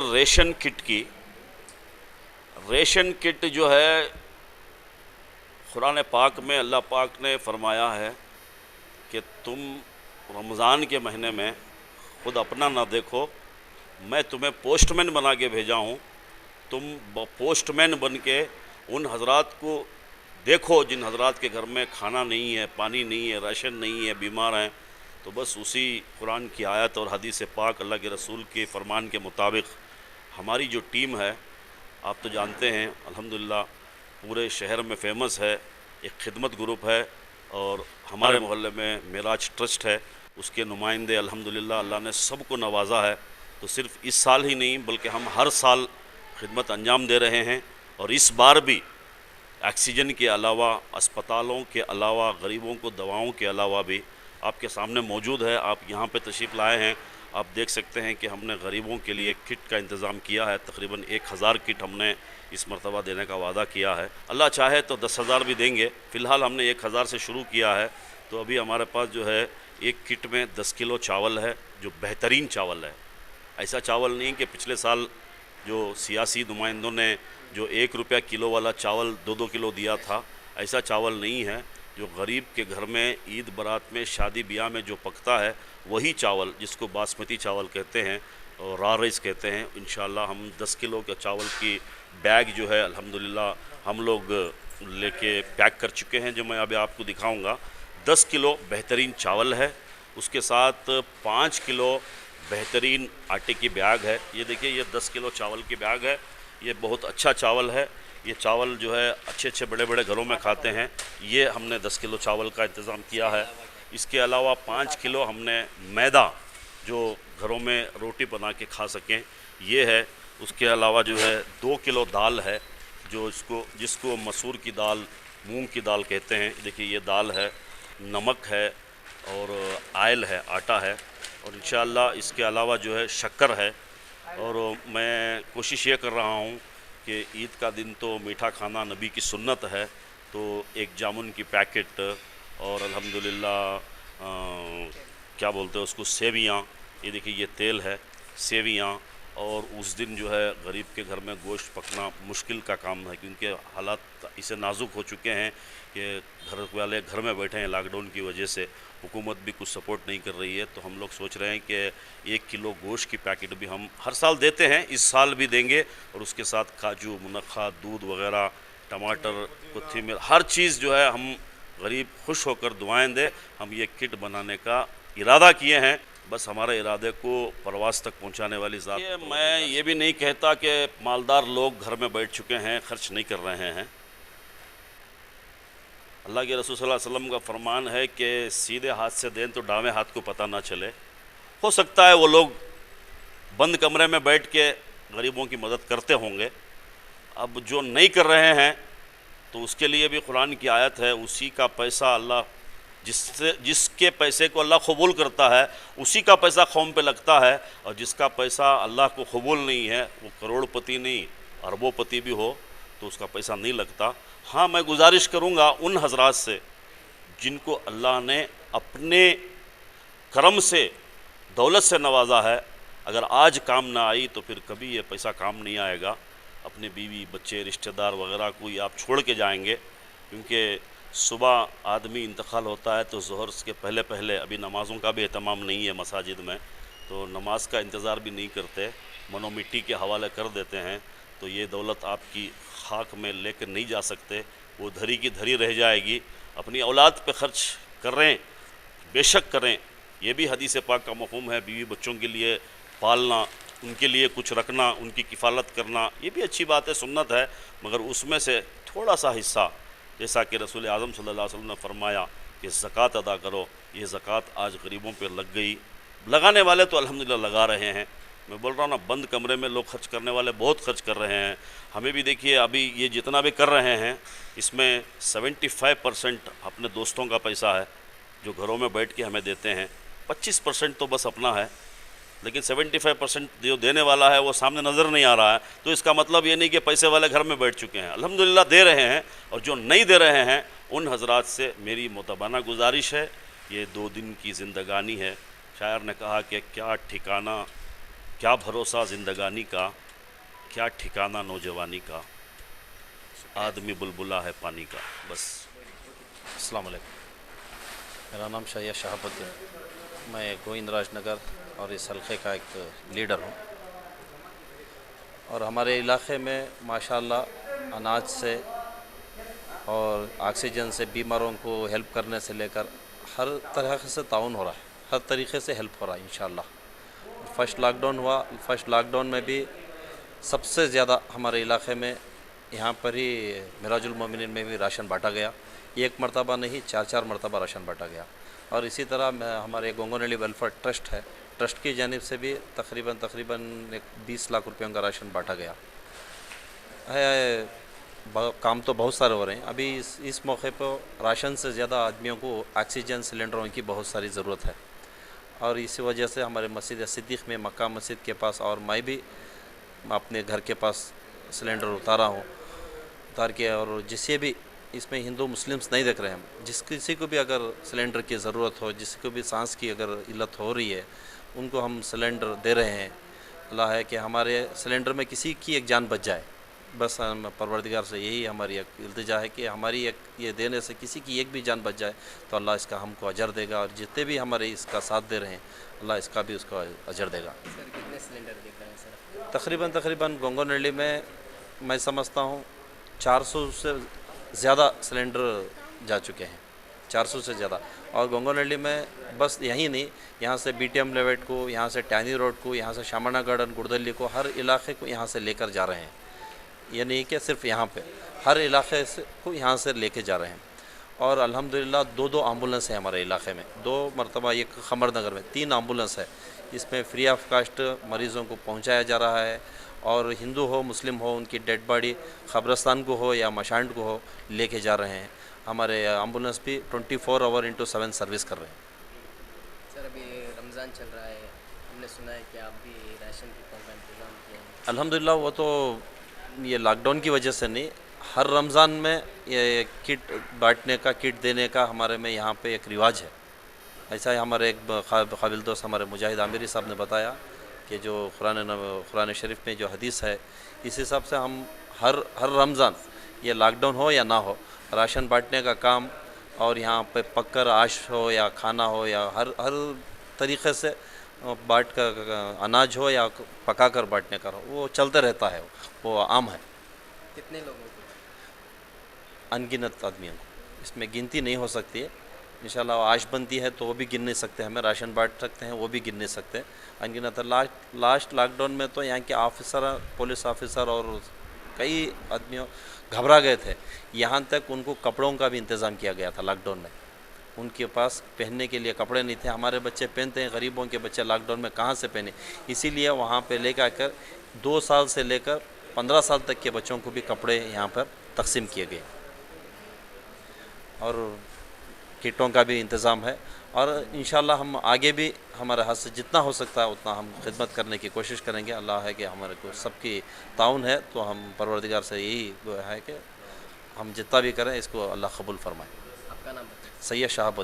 Ration kit की। Ration kit जो है, कुरान पाक में अल्लाह पाक ने फरमाया है कि तुम रमज़ान के महीने में ख़ुद अपना ना देखो, मैं तुम्हें पोस्टमैन बना के भेजा हूँ। तुम पोस्टमैन बन के उन हजरात को देखो जिन हजरात के घर में खाना नहीं है, पानी नहीं है, राशन नहीं है, बीमार हैं। तो बस उसी कुरान की आयत और हदीस पाक अल्लाह के रसूल के फरमान के मुताबिक हमारी जो टीम है, आप तो जानते हैं अल्हम्दुलिल्लाह पूरे शहर में फ़ेमस है, एक खिदमत ग्रुप है और हमारे मोहल्ले में मेराज ट्रस्ट है, उसके नुमाइंदे अल्हम्दुलिल्लाह अल्लाह ने सबको नवाजा है। तो सिर्फ़ इस साल ही नहीं बल्कि हम हर साल खिदमत अंजाम दे रहे हैं। और इस बार भी ऑक्सीजन के अलावा, अस्पतालों के अलावा, गरीबों को दवाओं के अलावा भी आपके सामने मौजूद है। आप यहाँ पे तशरीफ़ लाए हैं, आप देख सकते हैं कि हमने गरीबों के लिए किट का इंतज़ाम किया है। तकरीबन 1000 किट हमने इस मरतबा देने का वादा किया है। अल्लाह चाहे तो 10,000 भी देंगे। फ़िलहाल हमने 1000 से शुरू किया है। तो अभी हमारे पास जो है एक किट में 10 किलो चावल है, जो बेहतरीन चावल है। ऐसा चावल नहीं कि पिछले साल जो सियासी नुमाइंदों ने जो 1 रुपया किलो वाला चावल 2-2 किलो दिया था, ऐसा चावल नहीं है। जो गरीब के घर में ईद बारात में, शादी ब्याह में जो पकता है, वही चावल जिसको बासमती चावल कहते हैं और रा राइस कहते हैं। इंशाअल्लाह हम 10 किलो के चावल की बैग जो है अल्हम्दुलिल्लाह हम लोग लेके पैक कर चुके हैं, जो मैं अभी आपको दिखाऊंगा। 10 किलो बेहतरीन चावल है, उसके साथ 5 किलो बेहतरीन आटे की बैग है। ये देखिए, ये 10 किलो चावल की बैग है। ये बहुत अच्छा चावल है। ये चावल जो है अच्छे बड़े बड़े घरों में खाते हैं। ये हमने 10 किलो चावल का इंतज़ाम किया है। इसके अलावा 5 किलो हमने मैदा, जो घरों में रोटी बना के खा सकें, ये है। उसके अलावा जो है 2 किलो दाल है, जो जिसको मसूर की दाल, मूंग की दाल कहते हैं। देखिए, ये दाल है, नमक है और आयल है, आटा है। और इंशाअल्लाह इसके अलावा जो है शक्कर है। और मैं कोशिश ये कर रहा हूँ कि ईद का दिन तो मीठा खाना नबी की सुन्नत है। तो एक जामुन की पैकेट और अल्हम्दुलिल्लाह क्या बोलते हैं उसको, सेवियाँ। ये देखिए, ये तेल है, सेवियाँ। और उस दिन जो है गरीब के घर में गोश्त पकना मुश्किल का काम है, क्योंकि हालात इसे नाजुक हो चुके हैं कि घर वाले घर में बैठे हैं लॉकडाउन की वजह से। हुकूमत भी कुछ सपोर्ट नहीं कर रही है। तो हम लोग सोच रहे हैं कि 1 किलो गोश्त की पैकेट भी हम हर साल देते हैं, इस साल भी देंगे। और उसके साथ काजू, मुनक्खा, दूध वगैरह, टमाटर, कोथिमीर, हर चीज़ जो है हम गरीब खुश होकर दुआएं दें। हम ये किट बनाने का इरादा किए हैं, बस हमारे इरादे को परवास तक पहुंचाने वाली ज़ात। मैं ये भी नहीं कहता कि मालदार लोग घर में बैठ चुके हैं, खर्च नहीं कर रहे हैं। अल्लाह के रसूल सल्लल्लाहु अलैहि वसल्लम का फरमान है कि सीधे हाथ से दें तो दावें हाथ को पता ना चले। हो सकता है वो लोग बंद कमरे में बैठ के गरीबों की मदद करते होंगे। अब जो नहीं कर रहे हैं तो उसके लिए भी कुरान की आयत है, उसी का पैसा अल्लाह, जिसके पैसे को अल्लाह कबूल करता है उसी का पैसा कौम पे लगता है। और जिसका पैसा अल्लाह को कबूल नहीं है, वो करोड़पति नहीं अरबोपति भी हो, तो उसका पैसा नहीं लगता। हाँ, मैं गुजारिश करूँगा उन हजरात से जिनको अल्लाह ने अपने करम से, दौलत से नवाजा है, अगर आज काम ना आई तो फिर कभी ये पैसा काम नहीं आएगा। अपने बीवी, बच्चे, रिश्तेदार वगैरह को आप छोड़ के जाएंगे, क्योंकि सुबह आदमी इंतकाल होता है तो ज़ोहर के पहले पहले, अभी नमाज़ों का भी एहतमाम नहीं है मसाजिद में, तो नमाज का इंतज़ार भी नहीं करते, मनो मिट्टी के हवाले कर देते हैं। तो ये दौलत आपकी खाक में लेकर नहीं जा सकते, वो धरी की धरी रह जाएगी। अपनी औलाद पे खर्च करें, बेशक करें, ये भी हदीस पाक का मफ़हूम है। बीवी बच्चों के लिए पालना, उनके लिए कुछ रखना, उनकी किफ़ालत करना, ये भी अच्छी बात है, सुन्नत है। मगर उसमें से थोड़ा सा हिस्सा, जैसा कि रसूल आज़म सल्लल्लाहु अलैहि वसल्लम ने फरमाया कि ज़कात अदा करो, ये ज़कात आज गरीबों पे लग गई। लगाने वाले तो अल्हम्दुलिल्लाह लगा रहे हैं। मैं बोल रहा हूँ ना, बंद कमरे में लोग खर्च करने वाले बहुत खर्च कर रहे हैं। हमें भी देखिए, अभी ये जितना भी कर रहे हैं इसमें 75% अपने दोस्तों का पैसा है जो घरों में बैठ के हमें देते हैं। 25% तो बस अपना है, लेकिन 75% जो देने वाला है वो सामने नज़र नहीं आ रहा है। तो इसका मतलब ये नहीं कि पैसे वाले घर में बैठ चुके हैं, अल्हम्दुलिल्लाह दे रहे हैं। और जो नहीं दे रहे हैं उन हजरात से मेरी मुतबाना गुजारिश है, ये 2 दिन की ज़िंदगानी है। शायर ने कहा कि क्या ठिकाना क्या भरोसा ज़िंदगानी का, क्या ठिकाना नौजवानी का, आदमी बुलबुला है पानी का। बस। अस्सलाम वालेकुम। मेरा नाम सैयद शहाबुद्दीन, मैं गोविंद राजनगर और इस हल्के का एक लीडर हूँ। और हमारे इलाके में माशाल्लाह अनाज से और ऑक्सीजन से बीमारों को हेल्प करने से लेकर हर तरह से ताउन हो रहा है, हर तरीके से हेल्प हो रहा है इंशाल्लाह। फर्स्ट लॉकडाउन हुआ, फर्स्ट लॉकडाउन में भी सबसे ज़्यादा हमारे इलाके में यहाँ पर ही मिराजुल मोमिनीन में भी राशन बांटा गया। एक मरतबा नहीं, चार चार मरतबा राशन बांटा गया। और इसी तरह हमारे गोंगोनली वेलफेयर ट्रस्ट है, ट्रस्ट की जानिब से भी तकरीबन एक 20 लाख रुपयों का राशन बांटा गया है। काम तो बहुत सारे हो रहे हैं। अभी इस मौके पर राशन से ज़्यादा आदमियों को ऑक्सीजन सिलेंडरों की बहुत सारी ज़रूरत है। और इसी वजह से हमारे मस्जिद सिद्दीक़ में, मक्का मस्जिद के पास, और मैं भी अपने घर के पास सिलेंडर उतार के, और जिसे भी इसमें हिंदू मुस्लिम्स नहीं देख रहे हैं, जिस किसी को भी अगर सिलेंडर की ज़रूरत हो, जिसी को भी सांस की अगर इल्लत हो रही है, उनको हम सिलेंडर दे रहे हैं। अल्लाह है कि हमारे सिलेंडर में किसी की एक जान बच जाए। बस हम परवरदिगार से यही हमारी एक इल्तिजा है कि हमारी एक ये देने से किसी की एक भी जान बच जाए तो अल्लाह इसका हमको अजर देगा, और जितने भी हमारे इसका साथ दे रहे हैं अल्लाह इसका भी उसका अजर देगा। सर कितने सिलेंडर देख रहे हैं सर? तकरीबन गोंगोनली में मैं समझता हूँ 400 से ज़्यादा सिलेंडर जा चुके हैं, 400 से ज़्यादा। और गोंगोनली में बस यही नहीं, यहाँ से BTM लेवेट को, यहाँ से टैनी रोड को, यहाँ से शामाना गार्डन, गुड़दली को, हर इलाके को यहाँ से लेकर जा रहे हैं। ये नहीं कि सिर्फ यहाँ पे, हर इलाके से को यहाँ से लेके जा रहे हैं। और अल्हम्दुलिल्लाह 2-2 एम्बुलेंस है हमारे इलाके में, 2 मरतबा, एक खमरनगर में 3 एम्बुलेंस है। इसमें फ्री ऑफ कास्ट मरीज़ों को पहुँचाया जा रहा है। और हिंदू हो मुस्लिम हो, उनकी डेड बॉडी कब्रस्तान को हो या मशांड को हो, लेके जा रहे हैं। हमारे एम्बुलेंस भी 24 आवर इंटू 7 सर्विस कर रहे हैं। सर अभी रमज़ान चल रहा है, हमने सुना है कि आप भी राशन कीटों का इंतज़ाम किए हैं। अल्हम्दुलिल्लाह, वो तो ये लॉकडाउन की वजह से नहीं, हर रमज़ान में ये किट बांटने का, किट देने का हमारे में यहाँ पे एक रिवाज है। ऐसा ही हमारे एक काबिल दोस्त हमारे मुजाहिद आमिरी साहब ने बताया कि जो कुरान शरीफ में जो हदीस है, इस हिसाब से हम हर रमज़ान, ये लॉकडाउन हो या ना हो, राशन बांटने का काम, और यहाँ पे पककर आश हो या खाना हो या हर तरीक़े से बांट कर, अनाज हो या पका कर बांटने का हो, वो चलते रहता है, वो आम है। कितने लोगों को? अनगिनत आदमियों को, इसमें गिनती नहीं हो सकती है। इंशाल्लाह आश बनती है तो वो भी गिन नहीं सकते, हमें राशन बांट सकते हैं वो भी गिन नहीं सकते, अनगिनत। लास्ट लॉकडाउन में तो यहाँ के ऑफिसर, पुलिस ऑफिसर और कई आदमियों घबरा गए थे। यहाँ तक उनको कपड़ों का भी इंतज़ाम किया गया था लॉकडाउन में, उनके पास पहनने के लिए कपड़े नहीं थे। हमारे बच्चे पहनते हैं, गरीबों के बच्चे लॉकडाउन में कहाँ से पहने, इसीलिए वहाँ पे लेकर आकर 2 साल से लेकर 15 साल तक के बच्चों को भी कपड़े यहाँ पर तकसीम किए गए। और किटों का भी इंतज़ाम है। और इंशाल्लाह हम आगे भी हमारे हाथ से जितना हो सकता है उतना हम खिदमत करने की कोशिश करेंगे। अल्लाह है कि हमारे को सबकी ताउन है, तो हम परवरदिगार से यही है कि हम जितना भी करें इसको अल्लाह कबूल फरमाए। आपका नाम बताइए। सैयद शहाबुद्दीन।